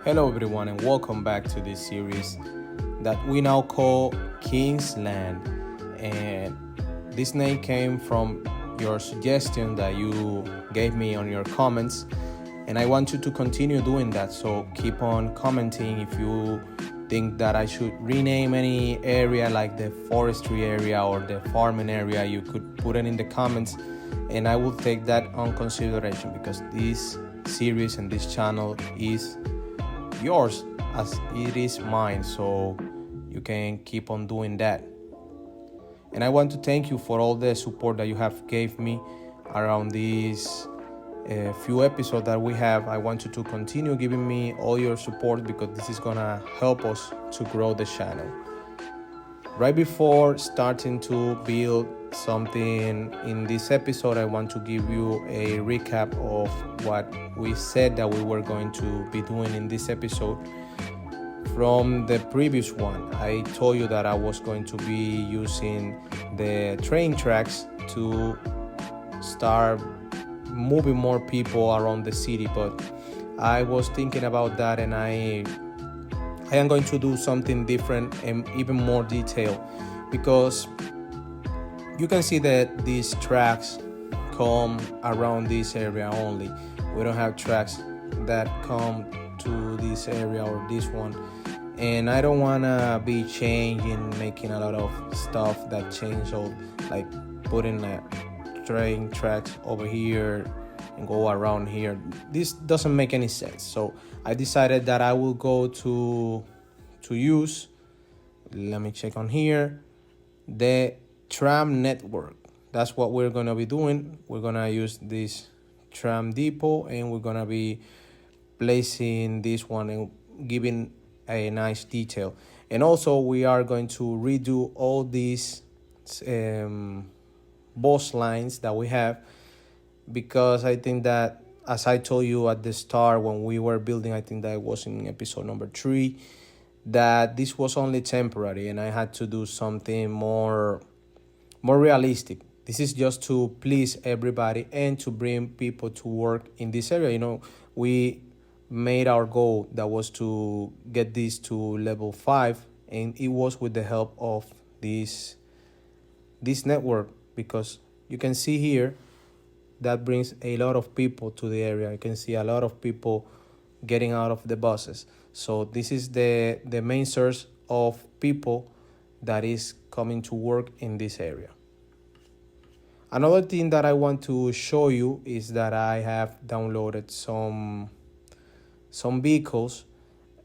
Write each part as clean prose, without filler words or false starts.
Hello everyone and welcome back to this series that we now call King's Land. And this name came from your suggestion that you gave me on your comments, and I want you to continue doing that, so keep on commenting. If you think that I should rename any area like the forestry area or the farming area, you could put it in the comments and I will take that on consideration, because this series and this channel is yours as it is mine, so you can keep on doing that. And I want to thank you for all the support that you have gave me around these few episodes that we have. I want you to continue giving me all your support, because this is gonna help us to grow the channel. Right before starting to build something in this episode, I want to give you a recap of what we said that we were going to be doing in this episode. From the previous one, I told you that I was going to be using the train tracks to start moving more people around the city, but I was thinking about that, and I am going to do something different and even more detailed, because you can see that these tracks come around this area only. We don't have tracks that come to this area or this one, and I don't want to be changing, making a lot of stuff that change, all like putting a train tracks over here and go around here. This doesn't make any sense, so I decided that I will go to use, let me check on here, the tram network. That's what we're gonna be doing. We're gonna use this tram depot, and we're gonna be placing this one and giving a nice detail. And also we are going to redo all these bus lines that we have, because I think that, as I told you at the start when we were building, I think that it was in episode number 3, that this was only temporary and I had to do something more realistic. This is just to please everybody and to bring people to work in this area. You know, we made our goal that was to get this to level 5, and it was with the help of this network, because you can see here that brings a lot of people to the area. You can see a lot of people getting out of the buses. So this is the main source of people that is coming to work in this area. Another thing that I want to show you is that I have downloaded some vehicles,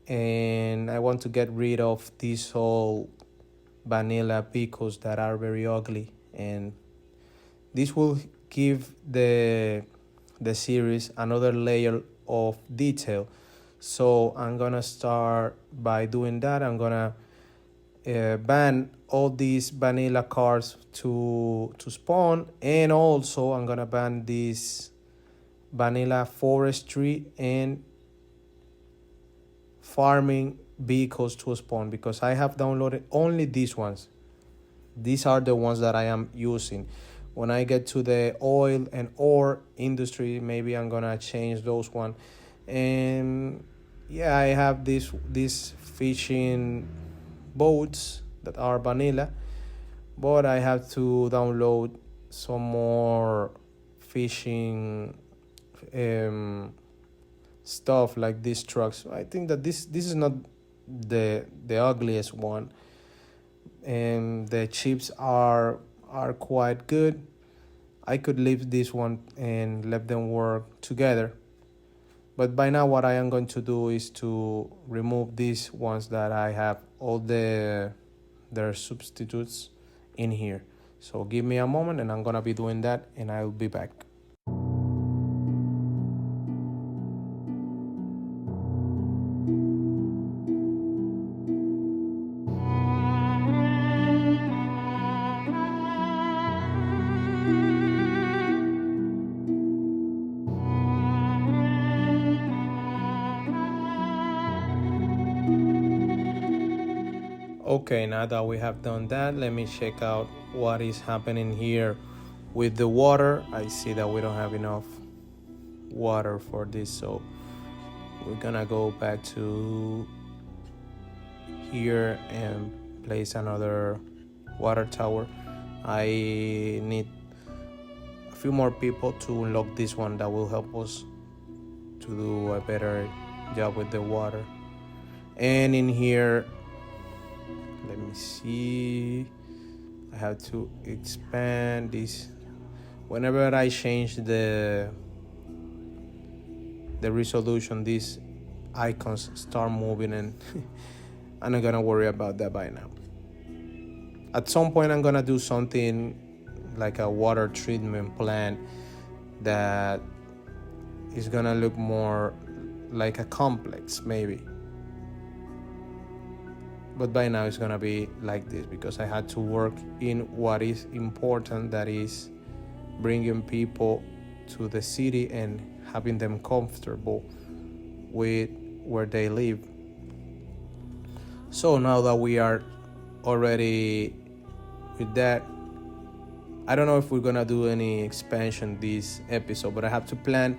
and I want to get rid of these old vanilla vehicles that are very ugly, and this will give the series another layer of detail. So I'm gonna start by doing that. I'm gonna ban all these vanilla cars to spawn, and also I'm gonna ban these vanilla forestry and farming vehicles to spawn, because I have downloaded only these ones. These are the ones that I am using. When I get to the oil and ore industry, maybe I'm gonna change those one. And yeah, I have these fishing boats that are vanilla, but I have to download some more fishing stuff like these trucks. I think that this is not the ugliest one, and the chips are quite good. I could leave this one and let them work together, but by now what I am going to do is to remove these ones that I have all their substitutes in here. So give me a moment and I'm gonna be doing that, and I'll be back. Okay, now that we have done that, let me check out what is happening here with the water. I see that we don't have enough water for this, so we're gonna go back to here and place another water tower. I need a few more people to unlock this one that will help us to do a better job with the water. And in here, let me see, I have to expand this. Whenever I change the resolution, these icons start moving, and I'm not gonna worry about that by now. At some point I'm gonna do something like a water treatment plant that is gonna look more like a complex maybe, but by now it's gonna be like this because I had to work in what is important, that is bringing people to the city and having them comfortable with where they live. So now that we are already with that, I don't know if we're gonna do any expansion this episode, but I have to plan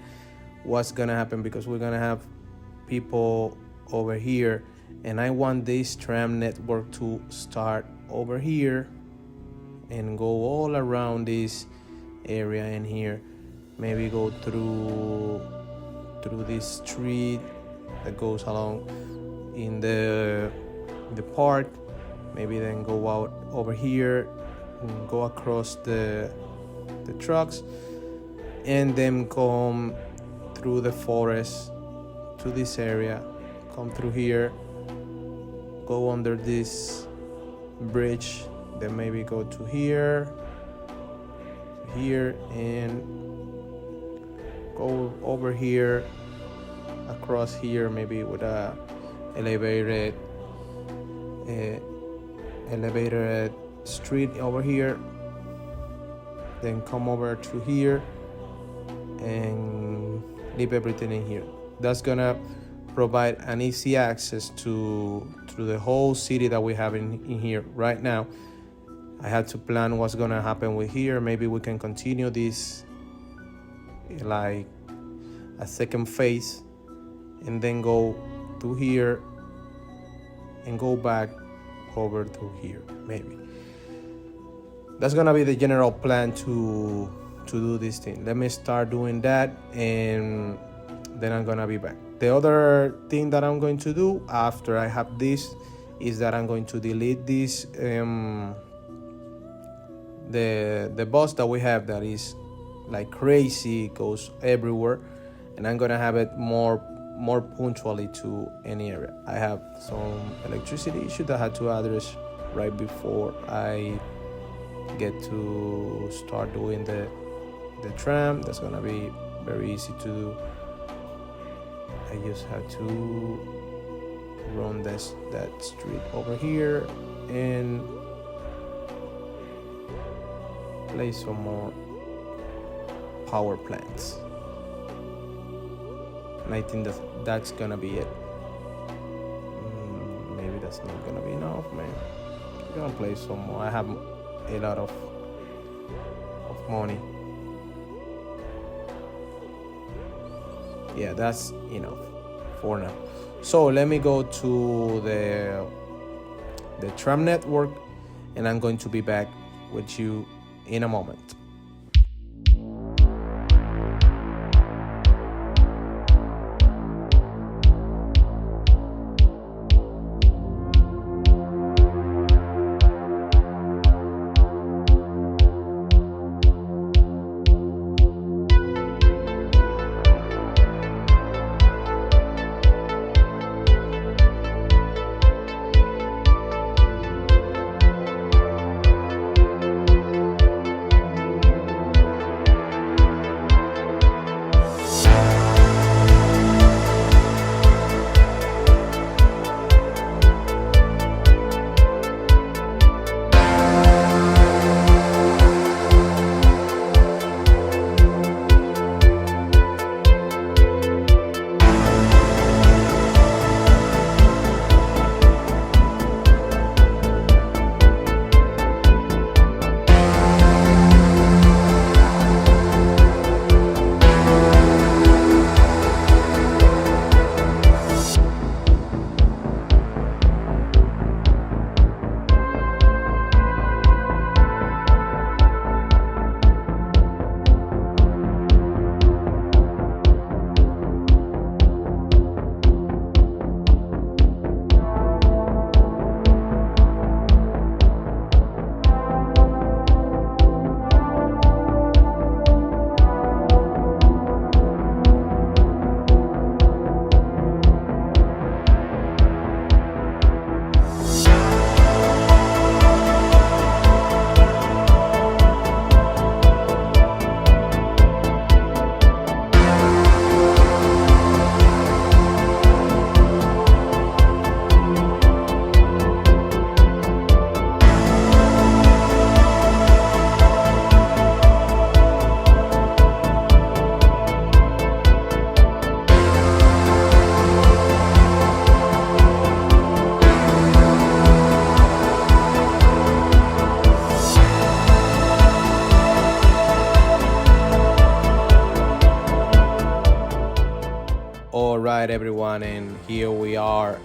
what's gonna happen because we're gonna have people over here, and I want this tram network to start over here and go all around this area in here, maybe go through this street that goes along in the park, maybe then go out over here and go across the trucks, and then come through the forest to this area, come through here, go under this bridge, then maybe go to here, and go over here, across here, maybe with a elevated street over here, then come over to here and leave everything in here. That's gonna provide an easy access to the whole city that we have in here right now. I had to plan what's gonna happen with here. Maybe we can continue this like a second phase and then go to here and go back over to here. Maybe that's gonna be the general plan to do this thing. Let me start doing that, and then I'm gonna be back. The other thing that I'm going to do after I have this is that I'm going to delete this the bus that we have that is like crazy, goes everywhere, and I'm gonna have it more punctually to any area. I have some electricity issue that I had to address right before I get to start doing the tram. That's gonna be very easy to do. I just have to run that street over here and place some more power plants. And I think that's gonna be it. Maybe that's not gonna be enough, man. I'm gonna place some more. I have a lot of money. Yeah, that's enough for now. So let me go to the tram network, and I'm going to be back with you in a moment. right, everyone, and here we are,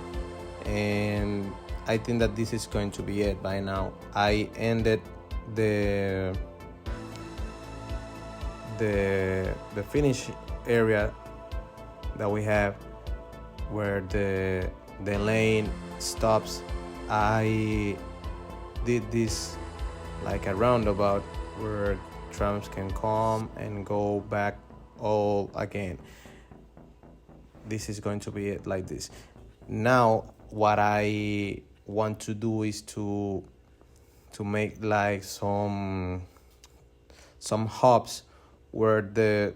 and I think that this is going to be it by now. I ended the finish area that we have where the lane stops. I did this like a roundabout where trams can come and go back all again. This is going to be it like this. Now what I want to do is to make like some hubs where the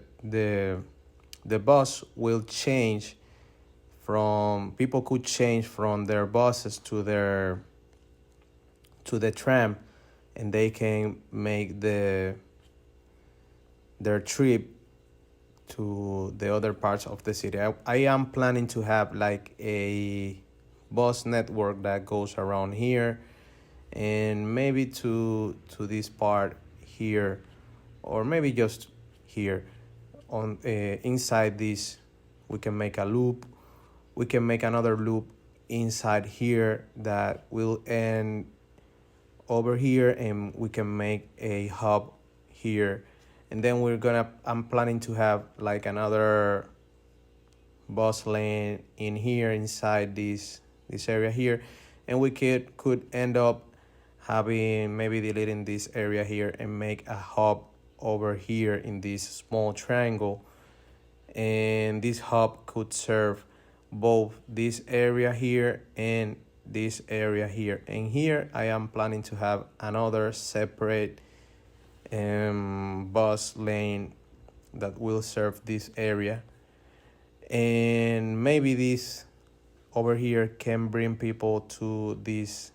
bus will change from, people could change from their buses to the tram, and they can make their trip to the other parts of the city. I am planning to have like a bus network that goes around here and maybe to this part here, or maybe just here on inside this. We can make a loop. We can make another loop inside here that will end over here, and we can make a hub here. And then I'm planning to have like another bus lane in here inside this area here, and we could end up having, maybe deleting this area here and make a hub over here in this small triangle. And this hub could serve both this area here and this area here. And here I am planning to have another separate bus lane that will serve this area. And maybe this over here can bring people to this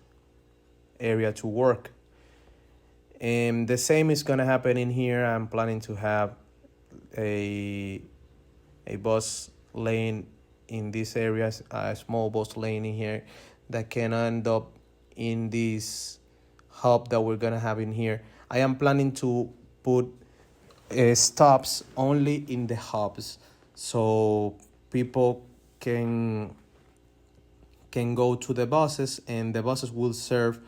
area to work. And the same is gonna happen in here. I'm planning to have a bus lane in this area, a small bus lane in here that can end up in this hub that we're gonna have in here. I am planning to put stops only in the hubs, so people can go to the buses, and the buses will serve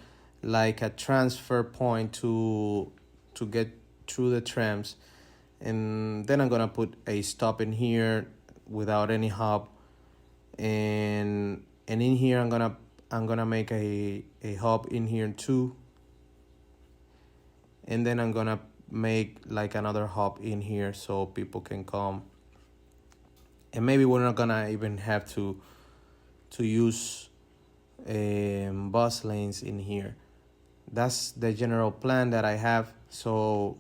like a transfer point to get through the trams. And then I'm gonna put a stop in here without any hub, and in here I'm gonna make a hub in here too. And then I'm gonna make like another hub in here so people can come. And maybe we're not gonna even have to use bus lanes in here. That's the general plan that I have. So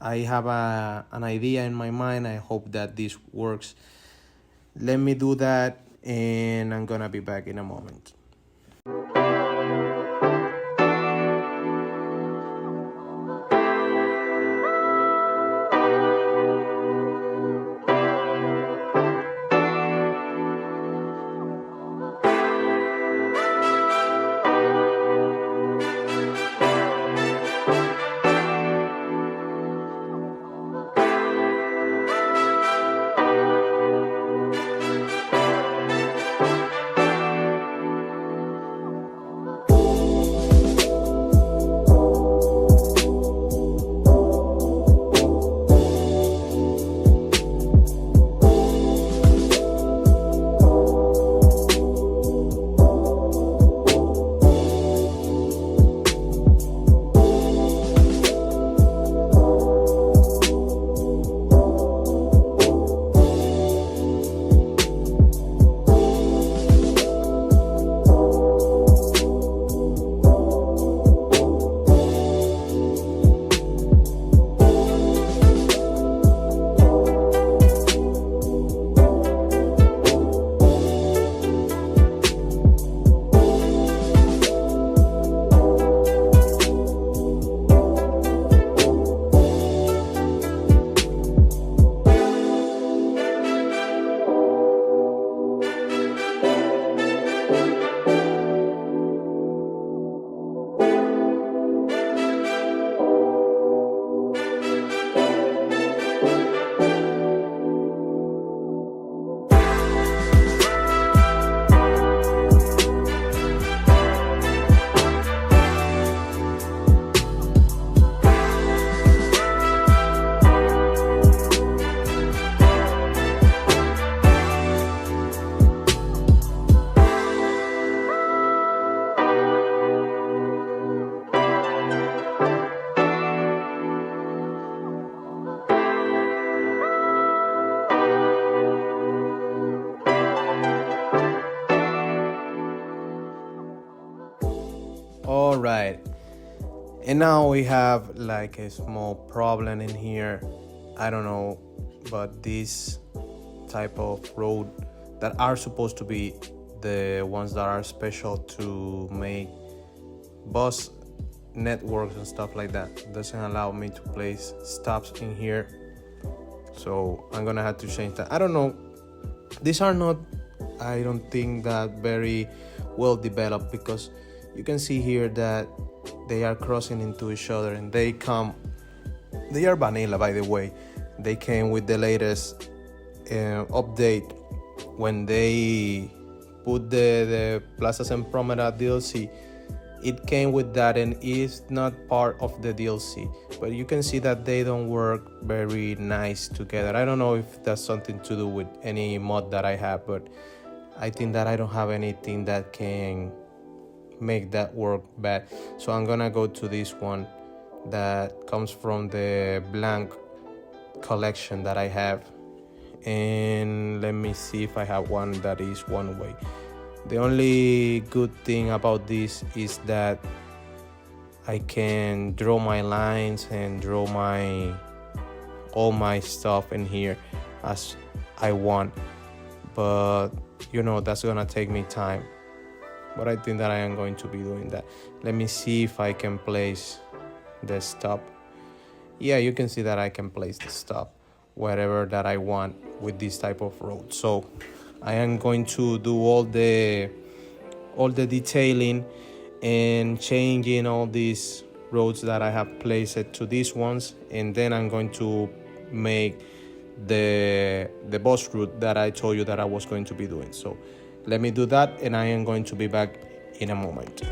I have an idea in my mind. I hope that this works. Let me do that, and I'm gonna be back in a moment. All right, and now we have like a small problem in here. I don't know, but this type of road that are supposed to be the ones that are special to make bus networks and stuff like that doesn't allow me to place stops in here, so I'm gonna have to change that. I don't know, these are not, I don't think that very well developed, because you can see here that they are crossing into each other, and they are vanilla, by the way. They came with the latest update when they put the Plazas and Promenade DLC. It came with that, and it's not part of the DLC, but you can see that they don't work very nice together. I don't know if that's something to do with any mod that I have, but I think that I don't have anything that can make that work bad. So I'm gonna go to this one that comes from the blank collection that I have, and let me see if I have one that is one way. The only good thing about this is that I can draw my lines and draw all my stuff in here as I want, but that's gonna take me time, but I think that I am going to be doing that. Let me see if I can place the stop. Yeah, you can see that I can place the stop wherever that I want with this type of road. So I am going to do all the detailing and changing all these roads that I have placed to these ones, and then I'm going to make the bus route that I told you that I was going to be doing. So let me do that, and I am going to be back in a moment.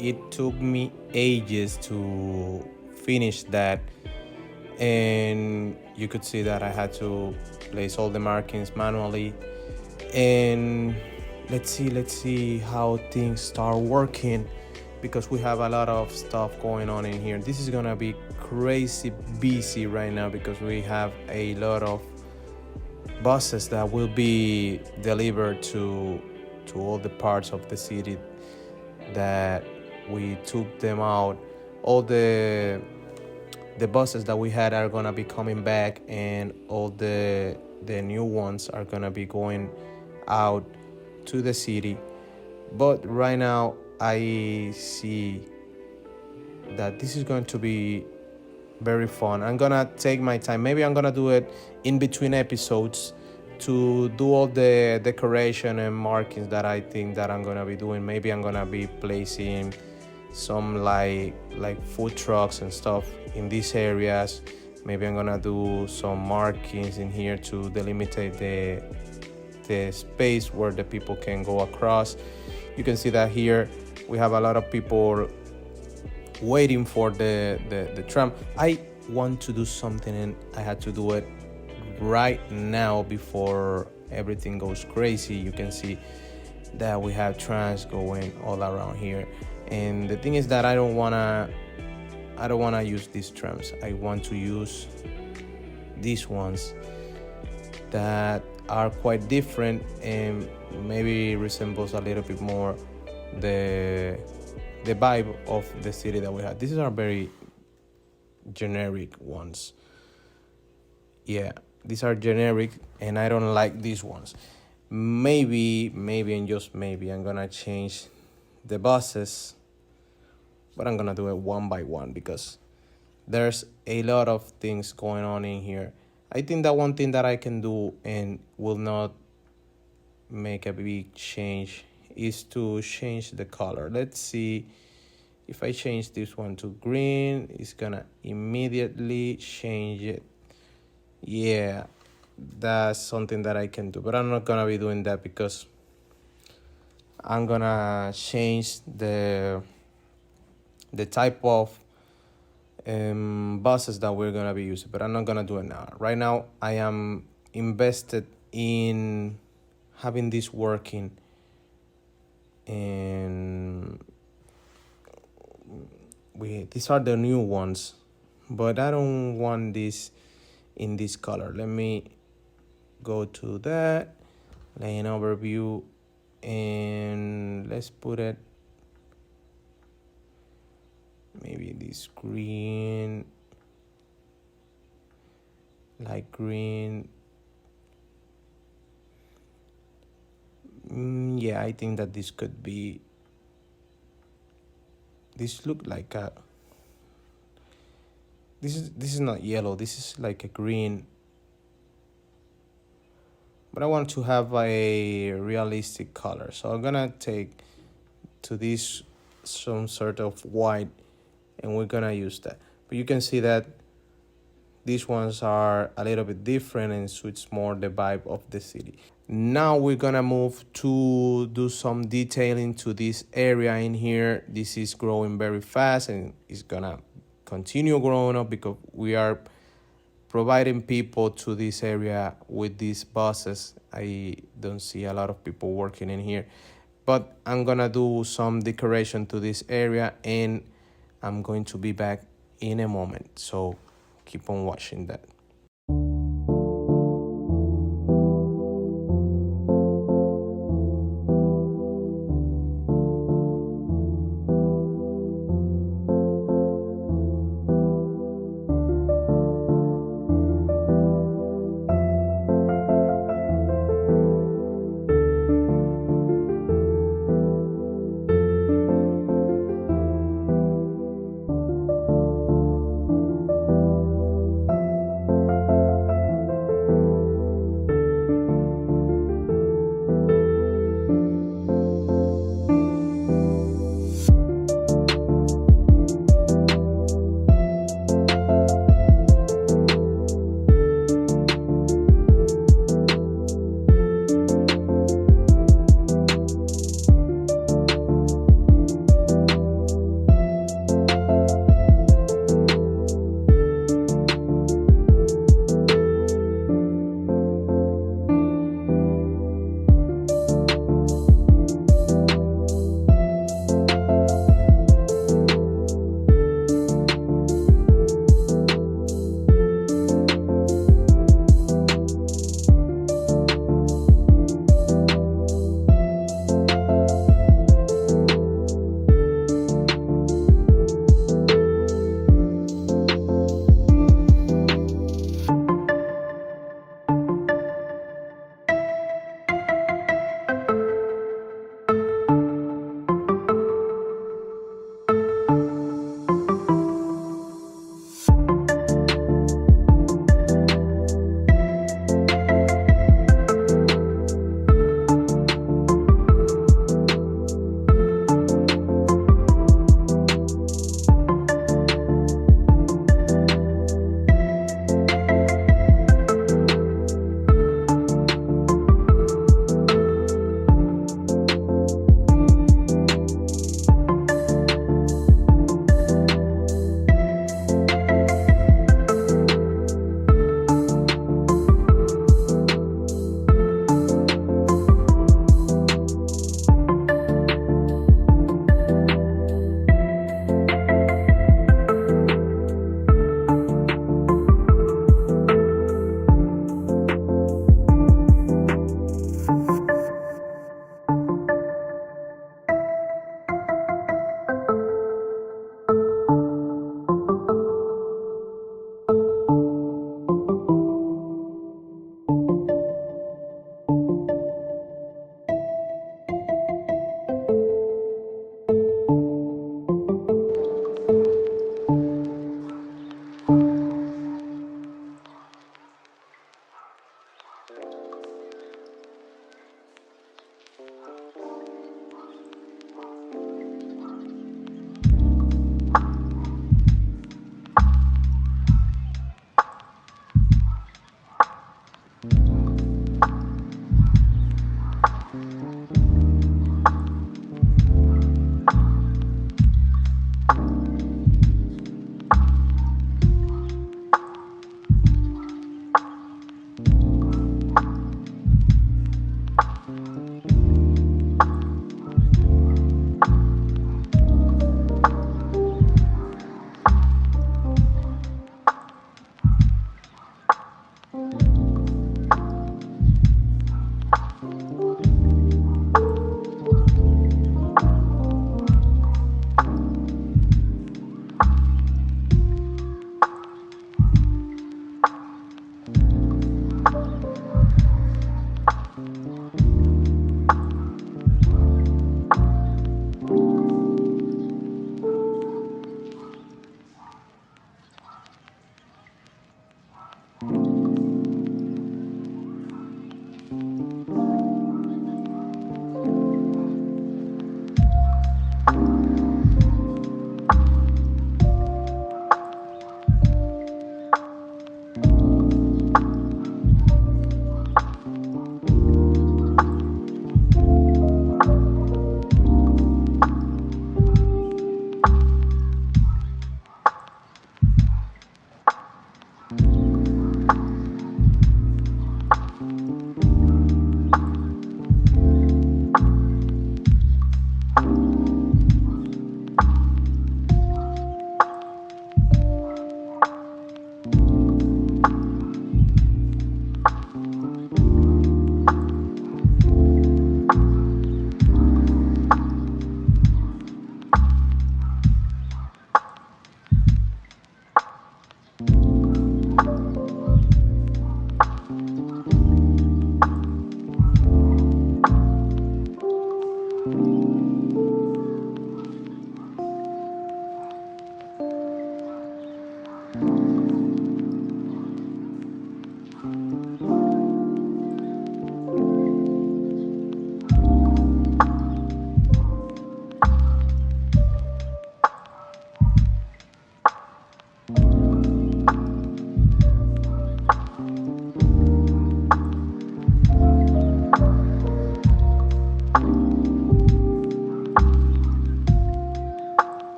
it took me ages to finish that, and you could see that I had to place all the markings manually. And let's see how things start working, because we have a lot of stuff going on in here. This is gonna be crazy busy right now because we have a lot of buses that will be delivered to all the parts of the city that we took them out. All the buses that we had are gonna be coming back, and all the new ones are gonna be going out to the city. But right now I see that this is going to be very fun. I'm gonna take my time. Maybe I'm gonna do it in between episodes to do all the decoration and markings that I think that I'm gonna be doing. Maybe I'm gonna be placing some like food trucks and stuff in these areas. Maybe I'm gonna do some markings in here to delimitate the space where the people can go across. You can see that here we have a lot of people waiting for the tram. I want to do something, and I had to do it right now before everything goes crazy. You can see that we have trams going all around here, and the thing is that I don't wanna use these trams. I want to use these ones that are quite different and maybe resembles a little bit more the vibe of the city that we have. These are very generic ones. Yeah, these are generic, and I don't like these ones. Maybe and just maybe I'm gonna change the buses, but I'm gonna do it one by one because there's a lot of things going on in here. I think that one thing that I can do and will not make a big change is to change the color. Let's see if I change this one to green, it's gonna immediately change it. Yeah, that's something that I can do, but I'm not gonna be doing that because I'm gonna change the type of buses that we're gonna be using, but I'm not gonna do it now. Right now I am invested in having this working, and these are the new ones, but I don't want this in this color. Let me go to that lane overview, and let's put it maybe this green, light green. Yeah, I think that this could be, this look like a, this is not yellow, this is like a green, but I want to have a realistic color, so I'm gonna take to this some sort of white, and we're gonna use that. But you can see that these ones are a little bit different and suits more the vibe of the city. Now we're gonna move to do some detailing to this area in here. This is growing very fast, and it's gonna continue growing up because we are providing people to this area with these buses. I don't see a lot of people working in here, but I'm gonna do some decoration to this area, and I'm going to be back in a moment, so keep on watching that.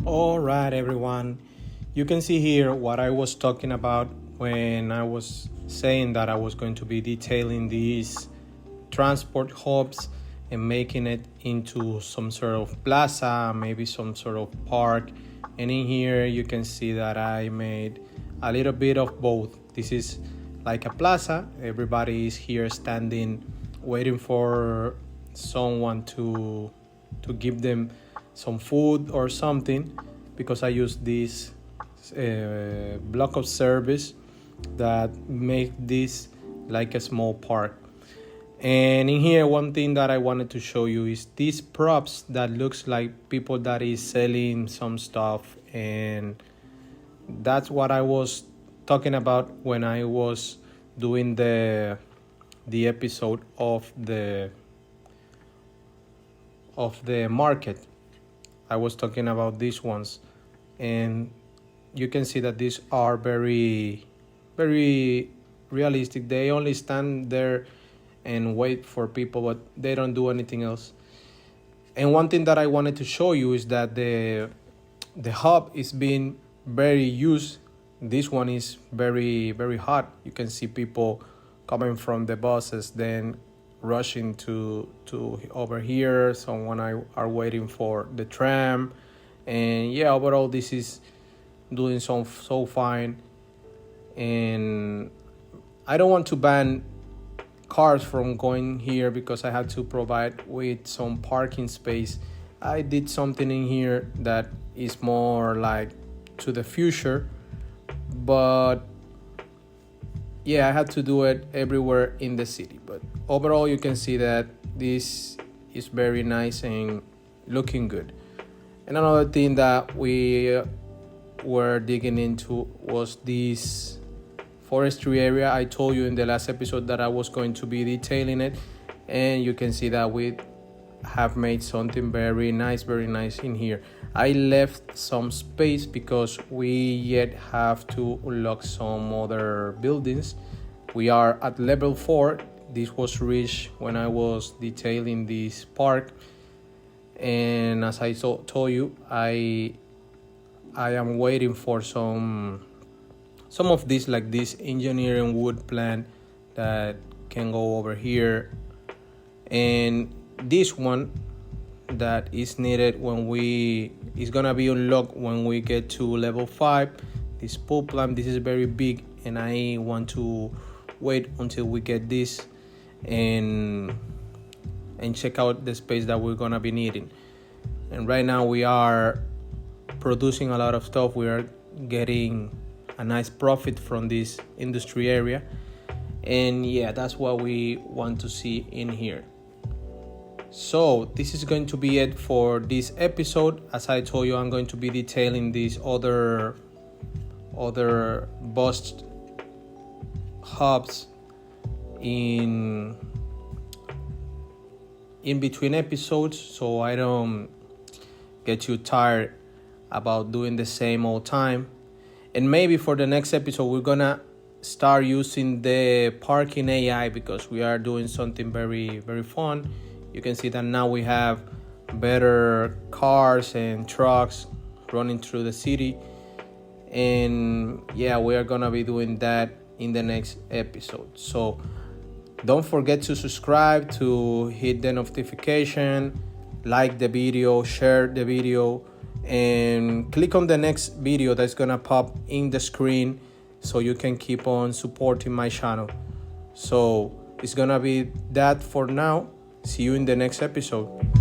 All right, everyone. You can see here what I was talking about when I was saying that I was going to be detailing these transport hubs and making it into some sort of plaza, maybe some sort of park. And in here, you can see that I made a little bit of both. This is like a plaza. Everybody is here standing, waiting for someone to give them some food or something, because I use this block of service that make this like a small park. And in here, one thing that I wanted to show you is these props that looks like people that is selling some stuff, and that's what I was talking about when I was doing the episode of the market. I was talking about these ones, and you can see that these are very, very realistic. They only stand there and wait for people, but they don't do anything else. And one thing that I wanted to show you is that the hub is being very used. This one is very, very hot. You can see people coming from the buses, then rushing to over here. Someone are waiting for the tram, and yeah, overall this is doing so fine. And I don't want to ban cars from going here because I have to provide with some parking space. I did something in here that is more like to the future, but yeah, I had to do it everywhere in the city. But overall, you can see that this is very nice and looking good. And another thing that we were digging into was this forestry area. I told you in the last episode that I was going to be detailing it, and you can see that we have made something very nice in here. I left some space because we yet have to unlock some other buildings. We are at level 4. This was reached when I was detailing this park, and as I told you, I am waiting for some of these, like this engineering wood plant that can go over here, and this one that is needed when is gonna be unlocked when we get to level 5. This pulp plant, this is very big, and I want to wait until we get this and check out the space that we're gonna be needing. And right now we are producing a lot of stuff. We are getting a nice profit from this industry area, and yeah, that's what we want to see in here. So this is going to be it for this episode. As I told you, I'm going to be detailing these other bus hubs in between episodes, so I don't get too tired about doing the same old time. And maybe for the next episode, we're gonna start using the parking AI, because we are doing something very, very fun. You can see that now we have better cars and trucks running through the city. And yeah, we are gonna be doing that in the next episode. So don't forget to subscribe, to hit the notification, like the video, share the video, and click on the next video that's gonna pop in the screen so you can keep on supporting my channel. So it's gonna be that for now. See you in the next episode.